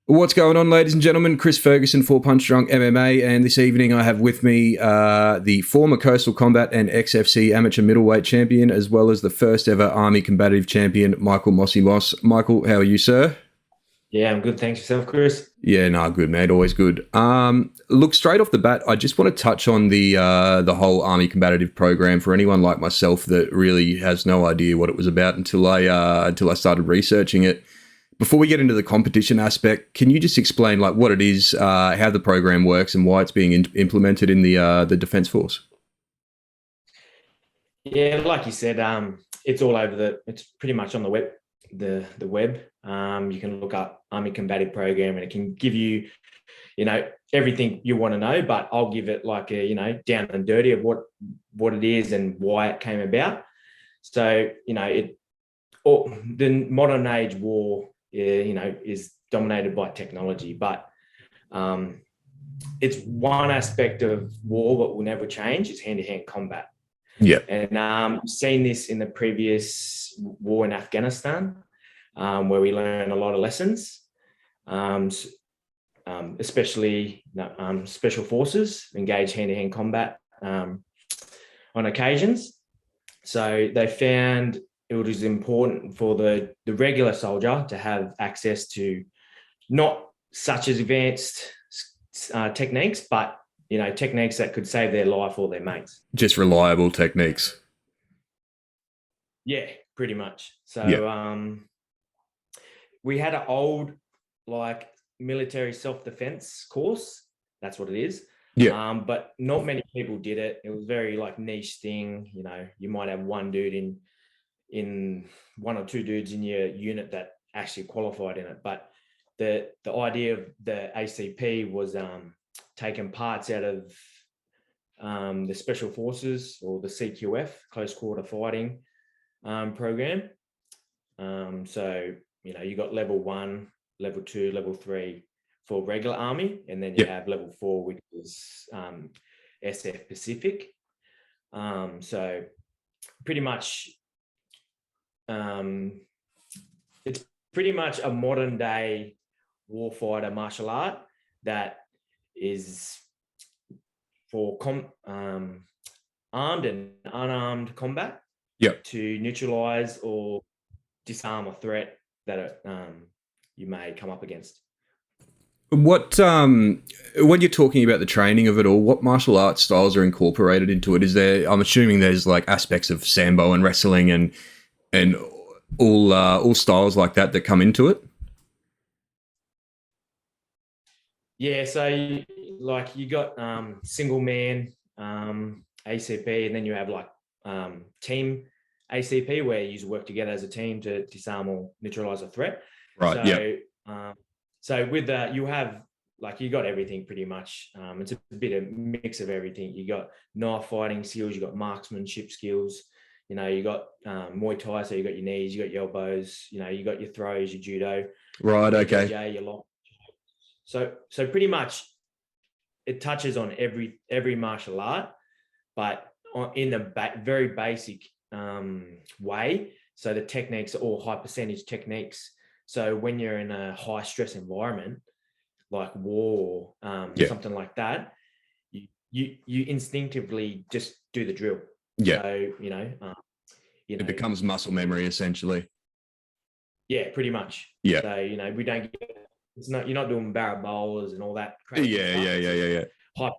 What's going on, ladies and gentlemen? Chris Ferguson, Four Punch Drunk MMA, and this evening I have with me the former Coastal Combat and XFC amateur middleweight champion, as well as the first ever Army Combative champion, Michael Mossy Moss. Michael, how are you, sir? Yeah, I'm good. Thanks yourself, Chris. Yeah, nah, good, mate. Always good. Look, straight off the bat, I just want to touch on the whole Army Combative program for anyone like myself that really has no idea what it was about until I started researching it. Before we get into the competition aspect, can you just explain like what it is, how the program works, and why it's being implemented in the Defence Force? Yeah, like you said, it's all over it's pretty much on the web, the web. You can look up Army Combative Program and it can give you, everything you want to know, but I'll give it like down and dirty of what it is and why it came about. So, the modern age war, is dominated by technology, but it's one aspect of war that will never change is hand-to-hand combat. Yeah. And seen this in the previous war in Afghanistan, where we learned a lot of lessons, especially special forces engage hand-to-hand combat on occasions. So they found it was important for the regular soldier to have access to not such as advanced techniques, but techniques that could save their life or their mates. Just reliable techniques. Yeah, pretty much. So Yeah. we had an old like military self-defense course. That's what it is. Yeah. But not many people did it. It was very like niche thing. You might have one dude in one or two dudes in your unit that actually qualified in it. But the idea of the ACP was taking parts out of the Special Forces or the CQF, Close Quarter Fighting program. So, you got level 1, level 2, level 3 for regular Army, and then you have level 4, which is SF Pacific. So pretty much it's pretty much a modern day warfighter martial art that is for armed and unarmed combat to neutralize or disarm a threat that you may come up against. What when you're talking about the training of it all, what martial arts styles are incorporated into it? Is there? I'm assuming there's like aspects of sambo and wrestling and all styles like that come into it. Yeah, so you got single man ACP, and then you have like team ACP where you work together as a team to disarm or neutralize a threat. Right. So, so with that, you have you got everything pretty much. It's a bit of mix of everything. You got knife fighting skills, you got marksmanship skills. You got Muay Thai, so you got your knees, you got your elbows. You got your throws, your judo. Right. Your Okay. BJJ, your lock. So pretty much, it touches on every martial art, but in the very basic way. So the techniques are all high percentage techniques. So when you're in a high stress environment like war, something like that, you instinctively just do the drill. Yeah. So it becomes muscle memory essentially. Yeah, pretty much. Yeah. So we don't get. You're not doing barra bowlers and all that crazy stuff. Yeah. High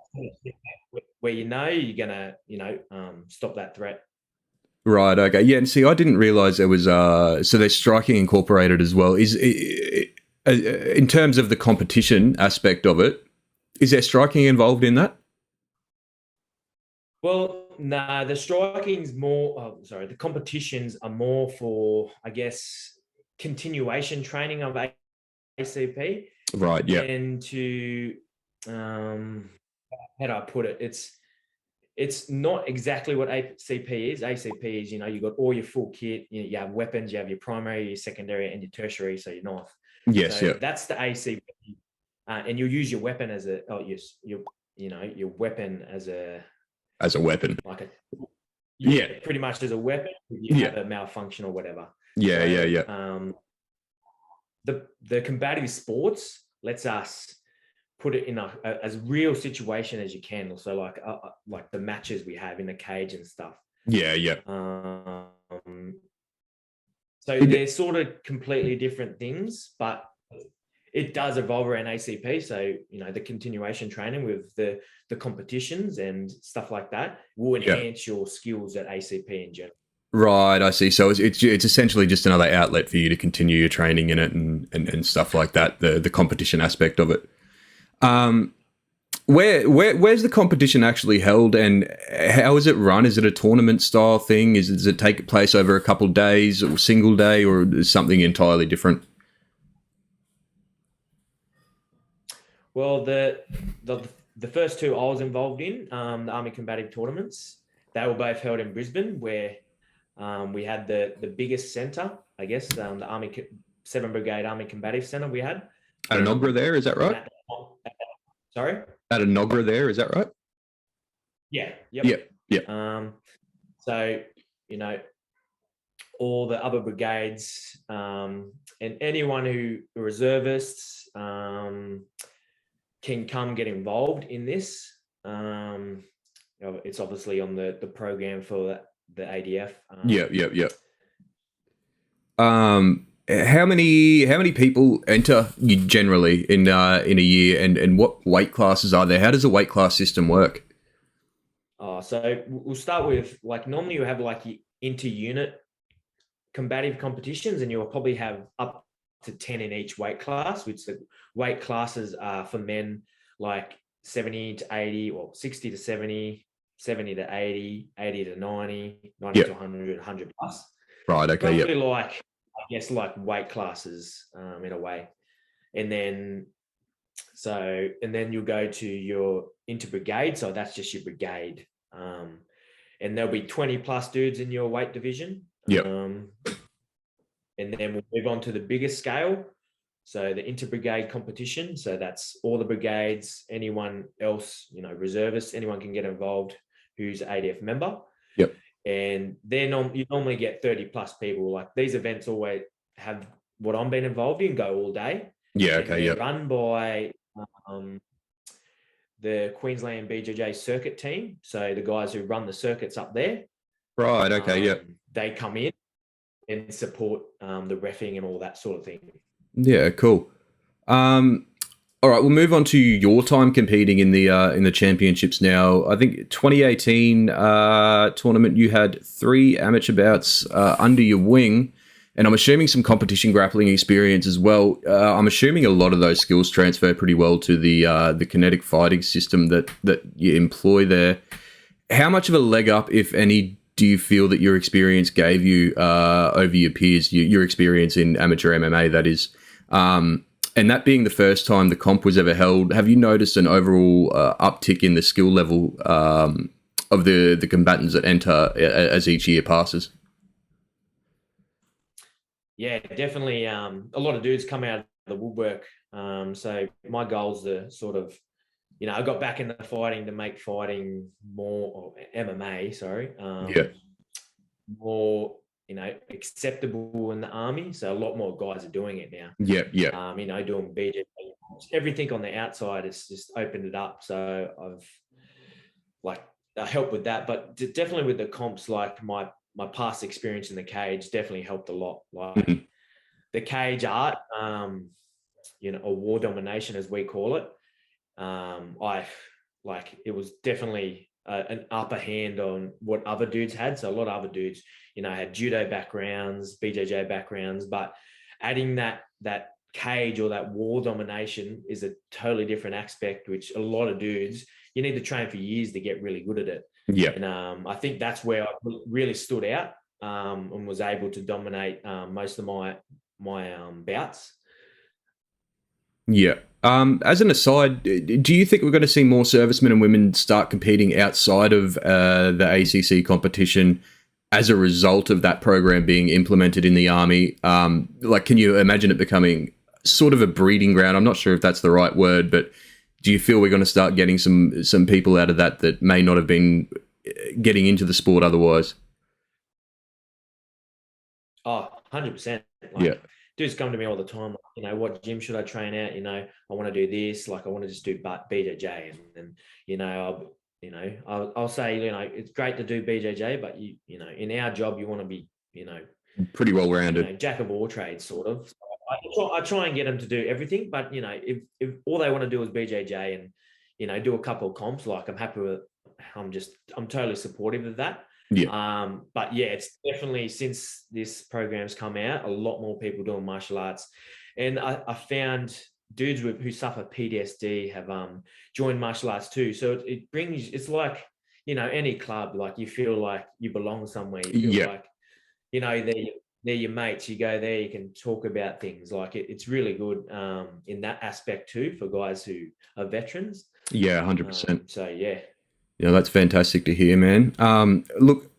where you're gonna stop that threat. Right. Okay. Yeah. And see, I didn't realize there was so there's striking incorporated as well. Is in terms of the competition aspect of it, is there striking involved in that? Well, no, the striking's more. The competitions are more for, I guess, continuation training of ACP. Right. Yeah. And to how do I put it? It's not exactly what ACP is. ACP is, you got all your full kit. You have weapons. You have your primary, your secondary, and your tertiary. So your knife. Yes. So that's the ACP, and you'll use your weapon as a your weapon as a weapon. Pretty much as a weapon. You have a malfunction or whatever. Yeah. The combative sports let's us put it in a as real situation as you can. So like the matches we have in the cage and stuff. Yeah, yeah. So they're sort of completely different things, but it does evolve around ACP. So, you know, the continuation training with the competitions and stuff like that will enhance your skills at ACP in general. Right, I see. So it's essentially just another outlet for you to continue your training in it and stuff like that. The competition aspect of it. Where's the competition actually held, and how is it run? Is it a tournament style thing? Does it take place over a couple of days, or single day, or is something entirely different? Well, the first two I was involved in, the Army Combative tournaments, they were both held in Brisbane, where we had the biggest centre, I guess, the Army 7 Brigade Army Combative Centre we had. At Nogra there, is that right? Sorry? At Nogra there, is that right? Yeah. Yep. Yeah. So, you know, all the other brigades and anyone who are reservists can come get involved in this. You know, it's obviously on the program for the ADF. Yeah. How many people enter generally in a year, and what weight classes are there? How does the weight class system work? So we'll start with, like, normally you have like inter-unit combative competitions, and you'll probably have up to 10 in each weight class, which the weight classes are for men like 70 to 80, or 60 to 70, 70 to 80, 80 to 90, 90 to 100, 100 plus. Right, okay, roughly like, I guess, like weight classes in a way. And then you'll go to your inter-brigade, so that's just your brigade. And there'll be 20 plus dudes in your weight division. And then we'll move on to the biggest scale. So the inter-brigade competition. So that's all the brigades, anyone else, you know, reservists, anyone can get involved who's an ADF member. Yep. And then you normally get 30 plus people. Like, these events always have what I'm being involved in go all day. Yeah, okay, yeah. Run by the Queensland BJJ circuit team. So the guys who run the circuits up there. Right, okay, yeah. They come in and support the reffing and all that sort of thing. Yeah, cool. All right, we'll move on to your time competing in the championships now. I think 2018 tournament, you had 3 amateur bouts under your wing, and I'm assuming some competition grappling experience as well. I'm assuming a lot of those skills transfer pretty well to the kinetic fighting system that you employ there. How much of a leg up, if any, do you feel that your experience gave you over your peers, your experience in amateur MMA, that is? And that being the first time the comp was ever held, have you noticed an overall uptick in the skill level of the combatants that enter as each year passes? Yeah, definitely. A lot of dudes come out of the woodwork. So my goals are sort of, you know, I got back into fighting to make fighting more, or MMA, sorry, more, you know, acceptable in the army. So a lot more guys are doing it now. Yeah. You know, doing BJJ, everything on the outside has just opened it up. So I've like helped with that, but definitely with the comps, like my past experience in the cage definitely helped a lot. Like the cage art, you know, or war domination as we call it. It was definitely an upper hand on what other dudes had. So a lot of other dudes, you know, had judo backgrounds, BJJ backgrounds, but adding that cage or that war domination is a totally different aspect, which a lot of dudes, you need to train for years to get really good at it. Yeah. And I think that's where I really stood out and was able to dominate most of my bouts. Yeah. As an aside, do you think we're going to see more servicemen and women start competing outside of the ACC competition as a result of that program being implemented in the Army? Like, can you imagine it becoming sort of a breeding ground? I'm not sure if that's the right word, but do you feel we're going to start getting some people out of that may not have been getting into the sport otherwise? Oh, 100%. Yeah. dudes come to me all the time, like, you know, what gym should I train at? You know, I want to do this, like I want to just do BJJ, and then, you know, I'll say, you know, it's great to do BJJ, but you know, in our job, you want to be, you know, Pretty well rounded. jack of all trades, sort of. So I try and get them to do everything, but you know, if all they want to do is BJJ and, you know, do a couple of comps, like I'm happy with. I'm totally supportive of that. Yeah. But yeah, it's definitely, since this program's come out, a lot more people doing martial arts, and I found dudes who suffer PTSD have joined martial arts too. So it brings, it's like, you know, any club, like you feel like you belong somewhere. You feel Yeah. like, you know, they're your mates. You go there, you can talk about things. Like it's really good in that aspect too for guys who are veterans. Yeah, 100%. So yeah. Yeah, that's fantastic to hear, man. Look,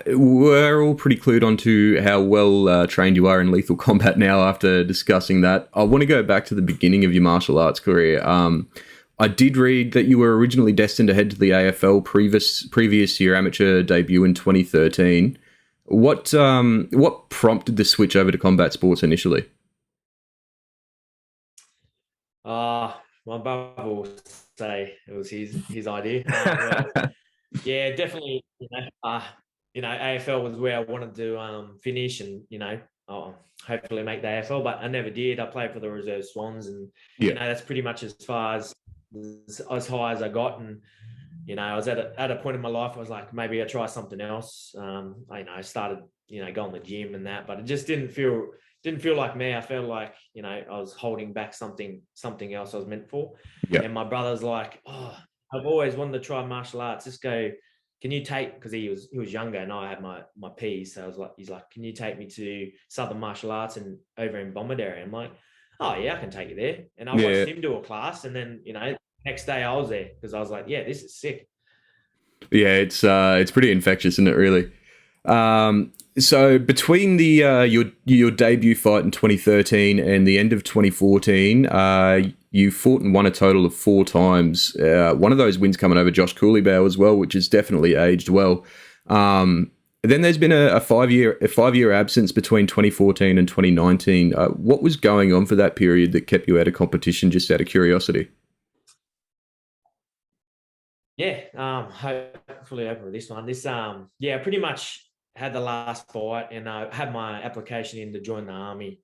we're all pretty clued on to how well trained you are in lethal combat now after discussing that. I want to go back to the beginning of your martial arts career. I did read that you were originally destined to head to the AFL previous year amateur debut in 2013. What prompted the switch over to combat sports initially? My brother will say it was his idea. Well, yeah, definitely. You know, AFL was where I wanted to finish, and you know, hopefully make the AFL. But I never did. I played for the reserve Swans, and Yeah. you know, that's pretty much as far as high as I got. And you know, I was at a point in my life. I was like, maybe I try something else. I started, you know, going to the gym and that, but it just didn't feel like me. I felt like, you know, I was holding back something else I was meant for. Yeah. And my brother's like, oh, I've always wanted to try martial arts. Just go, can you take, because he was younger and I had my P's. So I was like, he's like, can you take me to Southern Martial Arts and over in Bombardary? I'm like, oh yeah, I can take you there. And I watched Yeah. him do a class, and then, you know, next day I was there because I was like, yeah, this is sick. Yeah, it's pretty infectious, isn't it? Really. So between the your debut fight in 2013 and the end of 2014, you fought and won a total of 4 times. One of those wins coming over Josh Cooleybow as well, which has definitely aged well. Then there's been a 5-year absence between 2014 and 2019. What was going on for that period that kept you out of competition? Just out of curiosity. Yeah, hopefully over this one. Yeah, pretty much had the last fight, and I had my application in to join the army.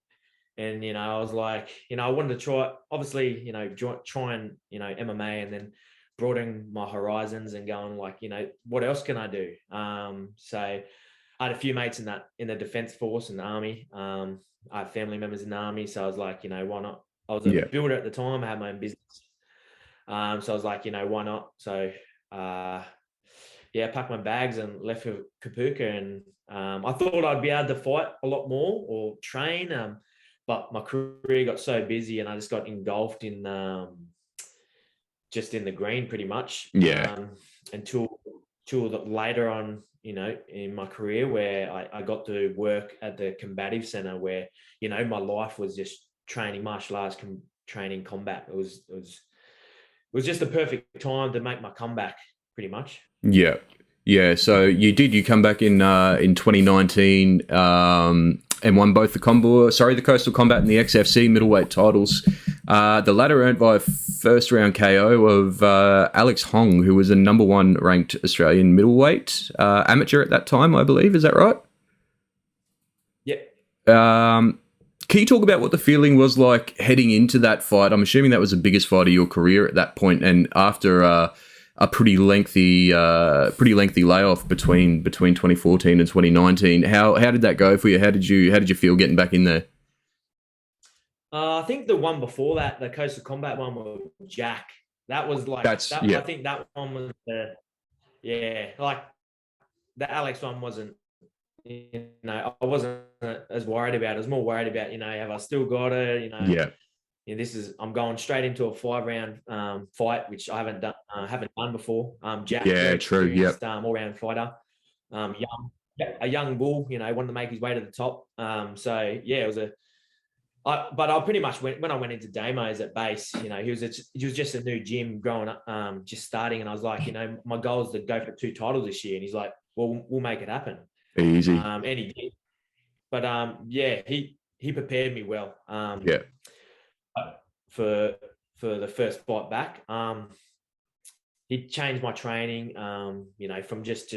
And you know, I was like, you know, I wanted to try, obviously, you know, try and, you know, MMA, and then broaden my horizons and going like, you know, what else can I do? So I had a few mates in the defense force and the army. I have family members in the army, so I was like, you know, why not? I was a Yeah. builder at the time. I had my own business. So I was like, you know, why not? So, yeah, packed my bags and left for Kapuka. And I thought I'd be able to fight a lot more or train. But my career got so busy, and I just got engulfed in just in the green pretty much, Yeah. until later on, you know, in my career, where I got to work at the Combative Center, where, you know, my life was just training martial arts, training combat. It was just the perfect time to make my comeback, pretty much. Yeah. Yeah. So you come back in 2019 and won both the Coastal Combat and the XFC middleweight titles. The latter earned by a first round KO of Alex Hong, who was a number 1 ranked Australian middleweight amateur at that time, I believe. Is that right? Yeah. Can you talk about what the feeling was like heading into that fight? I'm assuming that was the biggest fight of your career at that point, and after a pretty lengthy layoff between 2014 and 2019. How did that go for you? How did you feel getting back in there? I think the one before that, the Coastal Combat one, was Jack. That was like That's that. yeah. I think that one was like the Alex one wasn't. You know, I wasn't as worried about it. I was more worried about, you know, have I still got it? You know, Yeah. I'm going straight into a 5-round fight, which I haven't done before. Jack, Yeah, very true. Yep. experienced all-round fighter, a young bull, you know, wanted to make his way to the top. So yeah, it was but I pretty much when I went into Damo's at base, you know, he was just a new gym growing up, just starting, and I was like, you know, my goal is to go for 2 titles this year, and he's like, well, we'll make it happen. Easy. And he did. But yeah, he prepared me well. Yeah. For the first fight back. He changed my training, from just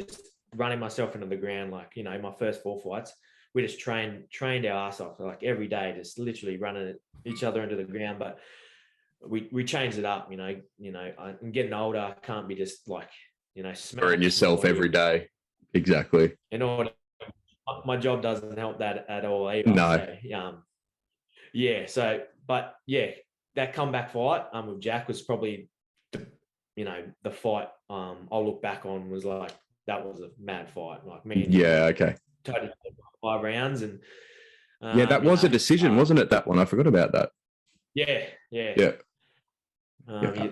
running myself into the ground. Like, my first 4 fights, we just trained our ass off, like every day, just literally running each other into the ground. But we changed it up, I'm getting older. I can't be just like, Burn yourself every day. Exactly. In order, my job doesn't help that at all either. No. So, but yeah, that comeback fight with Jack was probably the fight I'll look back on was like, that was a mad fight. Like, me and okay. Totally 5 rounds. And that was a decision, wasn't it, that one? I forgot about that. Yeah.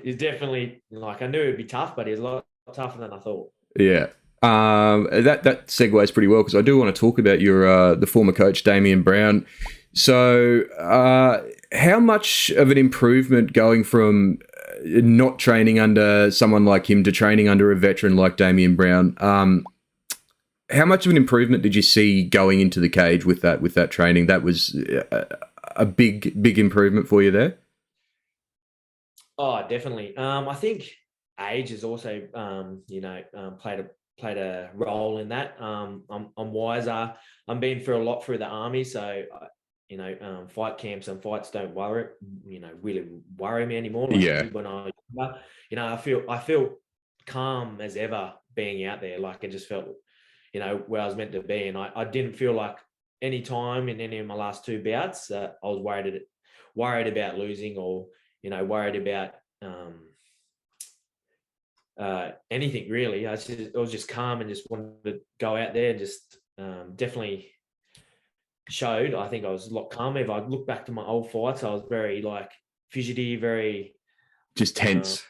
He's definitely, like, I knew it'd be tough, but he's a lot tougher than I thought. Yeah. That segues pretty well, because I do want to talk about your the former coach, Damian Brown. So how much of an improvement going from not training under someone like him to training under a veteran like Damian Brown, how much of an improvement did you see going into the cage with that training? That was a big improvement for you there? Oh, definitely. I think age has also, played a role in that. I'm wiser. I'm been through a lot through the army, so fight camps and fights don't really worry me anymore. Like, when I was younger, I feel calm as ever being out there. Like, I just felt, where I was meant to be, and I didn't feel like any time in any of my last 2 bouts I was worried about losing, or worried about anything really. I was just calm and just wanted to go out there and just definitely showed. I think I was a lot calmer. If I look back to my old fights, I was very like fidgety, very just tense.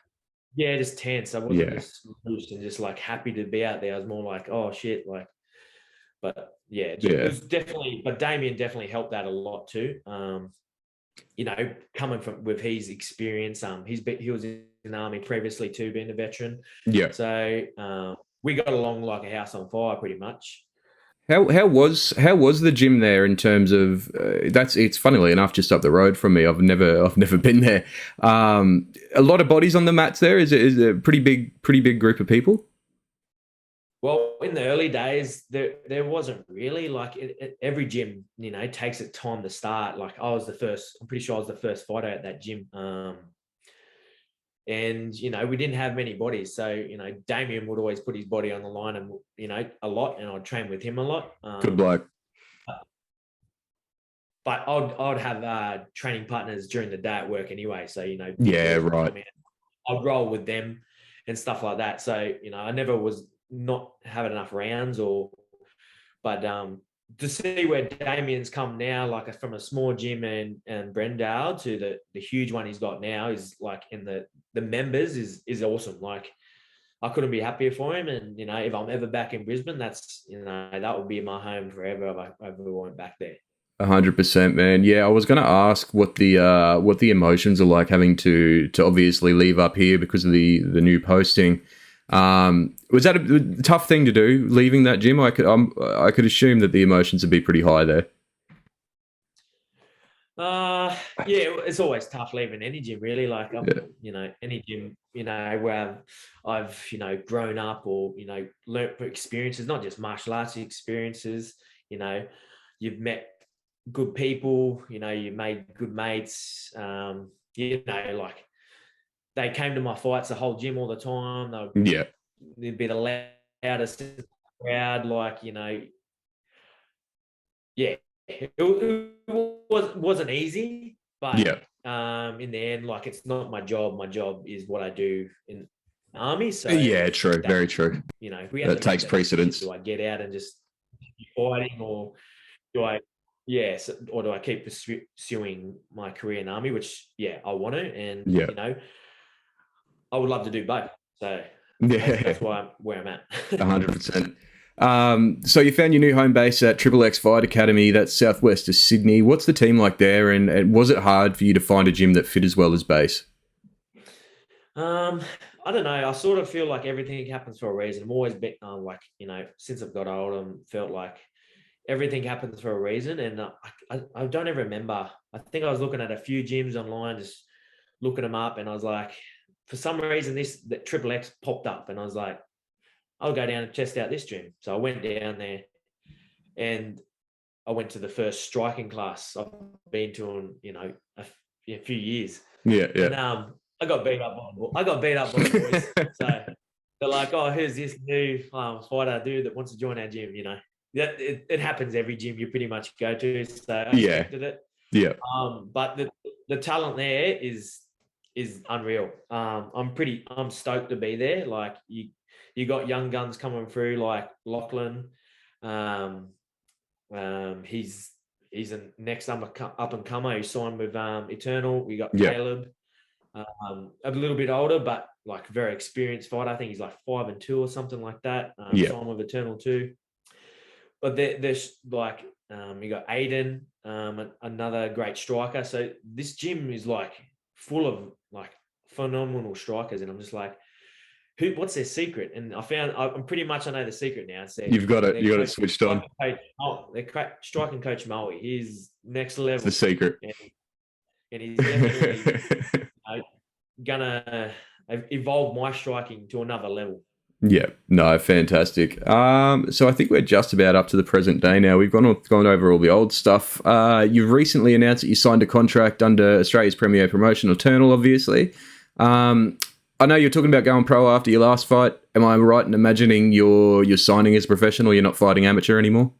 Just tense. I wasn't just loose and just like happy to be out there. I was more like, oh shit, like. But it was definitely. But Damien definitely helped that a lot too. Coming from with his experience, he was in the army previously too, being a veteran. Yeah. So we got along like a house on fire, pretty much. How was the gym there in terms of it's funnily enough just up the road from me. I've never been there. A lot of bodies on the mats there. Is it a pretty big group of people? Well, in the early days, there wasn't really, like, every gym, takes its time to start. Like, I'm pretty sure I was the first fighter at that gym. And, we didn't have many bodies. So, Damien would always put his body on the line and, a lot, and I'd train with him a lot. Good bloke. But I'd have training partners during the day at work anyway. So, Yeah, right. I'd roll with them and stuff like that. So, I never was not having enough rounds, but to see where Damien's come now, like from a small gym and Brendale to the huge one he's got now, is like, in the members is awesome. Like, I couldn't be happier for him. And if I'm ever back in Brisbane, that's that would be my home forever if I ever went back there. 100%, man. Yeah, I was going to ask what the emotions are like having to obviously leave up here because of the new posting. Was that a tough thing to do, leaving that gym? I could assume that the emotions would be pretty high there. It's always tough leaving any gym, really. Like, any gym, where I've grown up, or learnt experiences, not just martial arts experiences. You've met good people. You've made good mates. Like, they came to my fights, the whole gym, all the time. They'd be the loudest in the crowd. Like, it wasn't easy, but in the end, like, it's not my job. My job is what I do in the army. So true, very true. That takes precedence. Do I get out and just keep fighting, or do I? Yes, or do I keep pursuing my career in army, which I want to, and I would love to do both. So that's where I'm at. 100%. So you found your new home base at Triple X Fight Academy. That's southwest of Sydney. What's the team like there? And was it hard for you to find a gym that fit as well as base? I don't know. I sort of feel like everything happens for a reason. I've always been, since I've got older, felt like everything happens for a reason. And I don't even remember. I think I was looking at a few gyms online, just looking them up, and I was like, for some reason, that Triple X popped up, and I was like, I'll go down and test out this gym. So I went down there, and I went to the first striking class I've been to in, a few years. Yeah. And I got beat up by the boys. So they're like, "Oh, who's this new fighter dude that wants to join our gym?" It happens every gym you pretty much go to. So I expected it. Yeah. But the talent there is unreal. I'm stoked to be there. Like you got young guns coming through like Lachlan. He's a next up and comer. He signed with Eternal. We got Caleb, a little bit older, but like very experienced fighter. I think he's like 5-2 or something like that. Signed with Eternal too. But there's like you got Aiden, another great striker. So this gym is like full of like phenomenal strikers, and I'm just like, what's their secret? And I'm pretty much I know the secret now. So You got it switched on. Their striking coach Moe, he's next level. It's the secret, and he's definitely gonna evolve my striking to another level. Yeah, no, fantastic. So I think we're just about up to the present day now. We've gone over all the old stuff. You've recently announced that you signed a contract under Australia's premier promotion, Eternal, obviously. I know you're talking about going pro after your last fight. Am I right in imagining you're signing as professional? You're not fighting amateur anymore?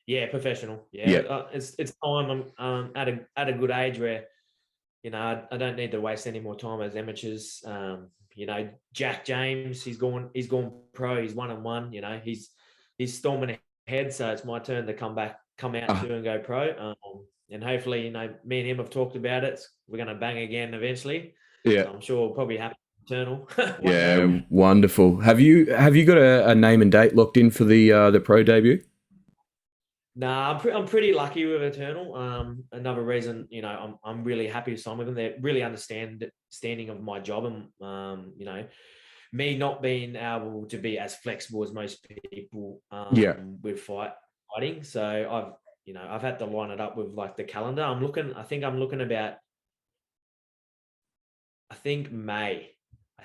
Yeah, professional. Yeah. It's time. I'm at a good age where I don't need to waste any more time as amateurs. Jack James, he's gone pro. He's 1-1. He's storming ahead, so it's my turn to come out too and go pro. And hopefully, me and him have talked about it. We're going to bang again eventually. Yeah, so I'm sure we'll probably happen Eternal. Yeah, wonderful. Have you got a name and date locked in for the pro debut? Nah, I'm pretty lucky with Eternal. Another reason, I'm really happy to sign with them. They're really understanding of my job, and me not being able to be as flexible as most people. With fighting. So I've had to line it up with like the calendar. I think I'm looking about. I think May.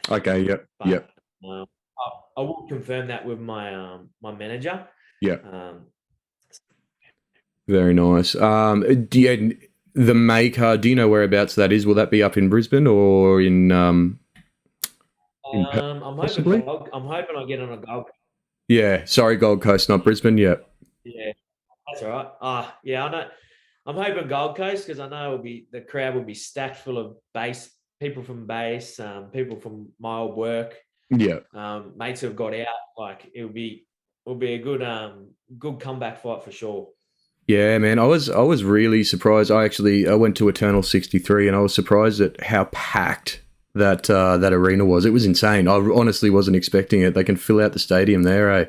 Okay. Yep. Yep. I will confirm that with my my manager. Yeah. Very nice. The May card, do you know whereabouts that is? Will that be up in Brisbane or in I'm hoping I get on a Gold Coast. Yeah, sorry, Gold Coast, not Brisbane. Yeah. Yeah, that's all right. Yeah, I know. I'm hoping Gold Coast because I know the crowd will be stacked full of people from base, people from my old work. Yeah. Mates who have got out. Like it'll be a good comeback fight for sure. Yeah, man, I was really surprised. I went to Eternal 63 and I was surprised at how packed that arena was. It was insane. I honestly wasn't expecting it. They can fill out the stadium there, eh?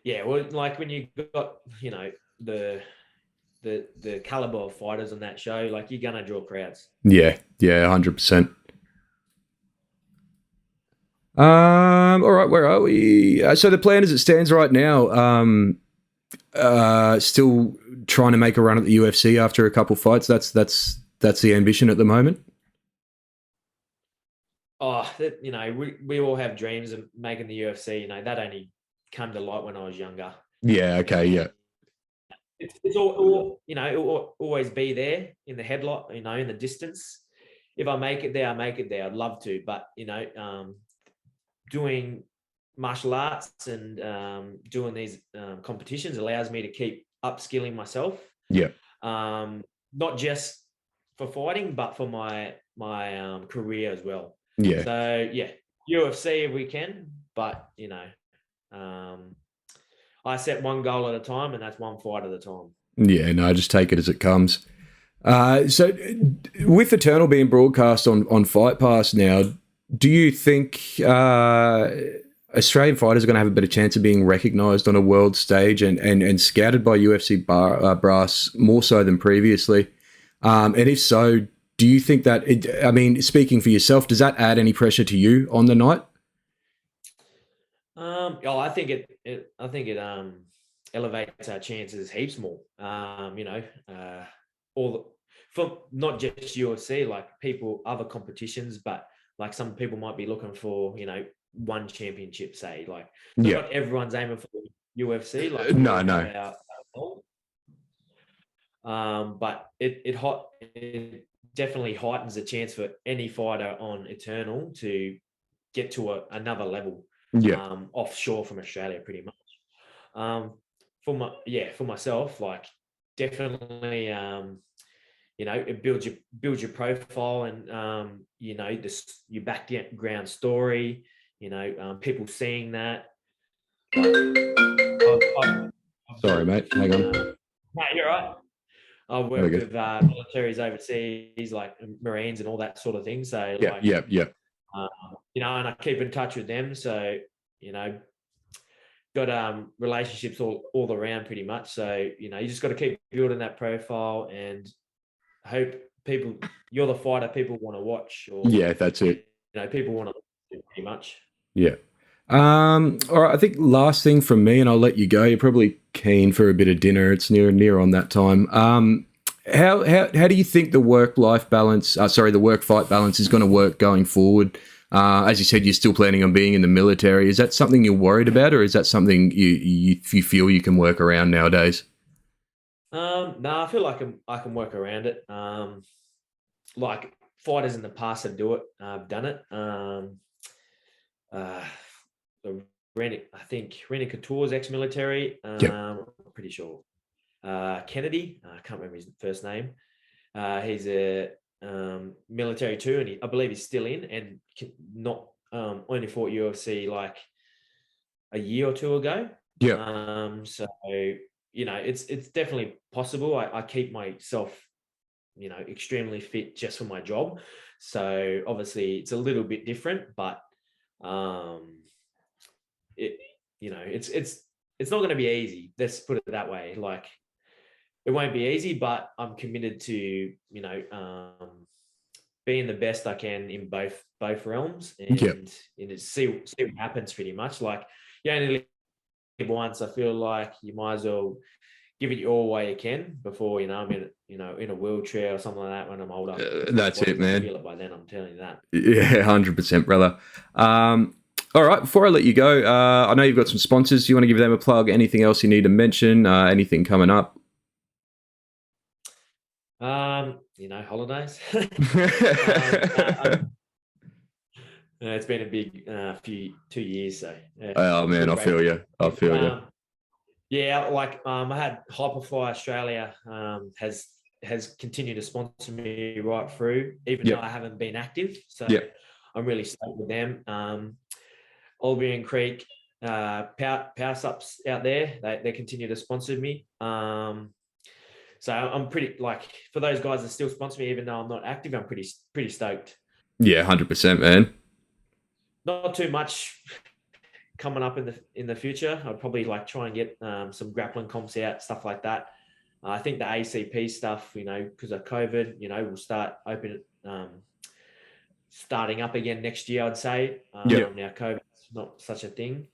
Yeah, well, like when you got the caliber of fighters on that show, like you're gonna draw crowds. Yeah, 100%. All right, where are we? So the plan as it stands right now, still trying to make a run at the UFC after a couple fights. That's the ambition at the moment. Oh, we all have dreams of making the UFC. That only came to light when I was younger. Yeah. Okay. Yeah. It's all it will always be there in the headlock. In the distance. If I make it there, I make it there. I'd love to, but doing martial arts and doing these competitions allows me to keep upskilling myself. Yeah. Not just for fighting, but for my career as well. Yeah. So yeah, UFC if we can, but I set one goal at a time, and that's one fight at a time. Yeah, no, just take it as it comes. So with Eternal being broadcast on Fight Pass now, do you think Australian fighters are going to have a better chance of being recognised on a world stage and scouted by UFC brass more so than previously? And if so, do you think that, speaking for yourself, does that add any pressure to you on the night? I think it elevates our chances heaps more. All the, for not just UFC, like people, other competitions, but like some people might be looking for, one championship, say, like, so Yeah. not everyone's aiming for UFC, like we No, all have no. our goal. But it definitely heightens the chance for any fighter on Eternal to get to another level, Yeah. offshore from Australia, pretty much. Um, for myself, like definitely, it builds your profile, and this your background story. People seeing that. Like, I've Sorry, worked mate. with, Hang on. no, you're right. I've There we worked go. with militaries overseas, like Marines and all that sort of thing. So, Yeah, like, yeah, yeah. um, and I keep in touch with them. So, you know, got relationships all around pretty much. So, you just got to keep building that profile and hope you're the fighter people want to watch, or Yeah, that's it. people want to pretty much. Yeah. All right. I think last thing from me, and I'll let you go. You're probably keen for a bit of dinner. It's near on that time. How do you think the the work fight balance is going to work going forward? As you said, you're still planning on being in the military. Is that something you're worried about, or is that something you feel you can work around nowadays? No, I feel like I can work around it. Like fighters in the past have done it. Uh, I think Randy Couture's ex-military. Yep. I'm pretty sure. Kennedy, I can't remember his first name. He's a military too, and I believe he's still in, and not only fought UFC like a year or two ago. Yep. So it's definitely possible. I keep myself extremely fit just for my job, so obviously it's a little bit different, but it it's not going to be easy. Let's put it that way. Like it won't be easy, but I'm committed to being the best I can in both realms, Yep. and see what happens. Pretty much, like you only live once. I feel like you might as well give it all way you can before I'm in a wheelchair or something like that when I'm older. My That's body's it, gonna man. feel it by then. I'm telling you that. Yeah, 100%, brother. All right, before I let you go, I know you've got some sponsors. You want to give them a plug? Anything else you need to mention? Anything coming up? Holidays. It's been a big few 2 years, so Oh man, good I break. feel you. I But, feel you. yeah, like I had Hyperfly Australia has continued to sponsor me right through, even though Yep. I haven't been active. So Yep. I'm really stoked with them. Albion Creek, Power Sups out there, they continue to sponsor me. So I'm pretty, like, for those guys that still sponsor me, even though I'm not active, I'm pretty stoked. Yeah, 100%, man. Not too much coming up in the future. I'd probably like try and get some grappling comps out, stuff like that. I think the ACP stuff, because of COVID, will starting up again next year, I'd say. Yep. Now COVID's not such a thing.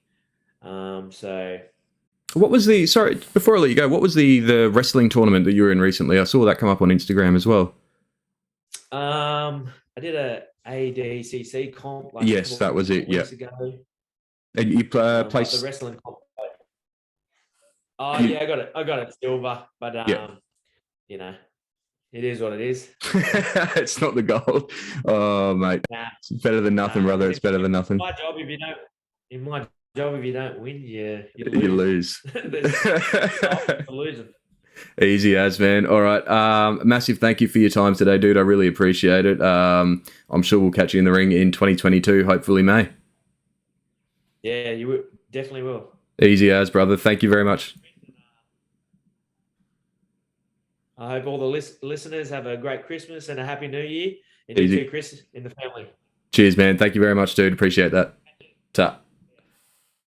So What was the sorry, before I let you go, what was the wrestling tournament that you were in recently? I saw that come up on Instagram as well. I did a ADCC comp like a Yes, couple that was it. of Yeah. weeks ago. And you But the placed. wrestling comp, oh You, yeah, I got a silver, but yeah. you know, it is what it is. It's not the gold. Oh, mate. Nah, It's better than nothing, brother. It's better than nothing. my job, in my job, if you don't win, you You lose. lose. There's losing. Easy as, man. All right. Massive thank you for your time today, dude. I really appreciate it. I'm sure we'll catch you in the ring in 2022, hopefully May. Yeah, definitely will. Easy as, brother. Thank you very much. I hope all the listeners have a great Christmas and a happy New Year. And you Easy. too, Chris, in the family. Cheers, man. Thank you very much, dude. Appreciate that. Ta.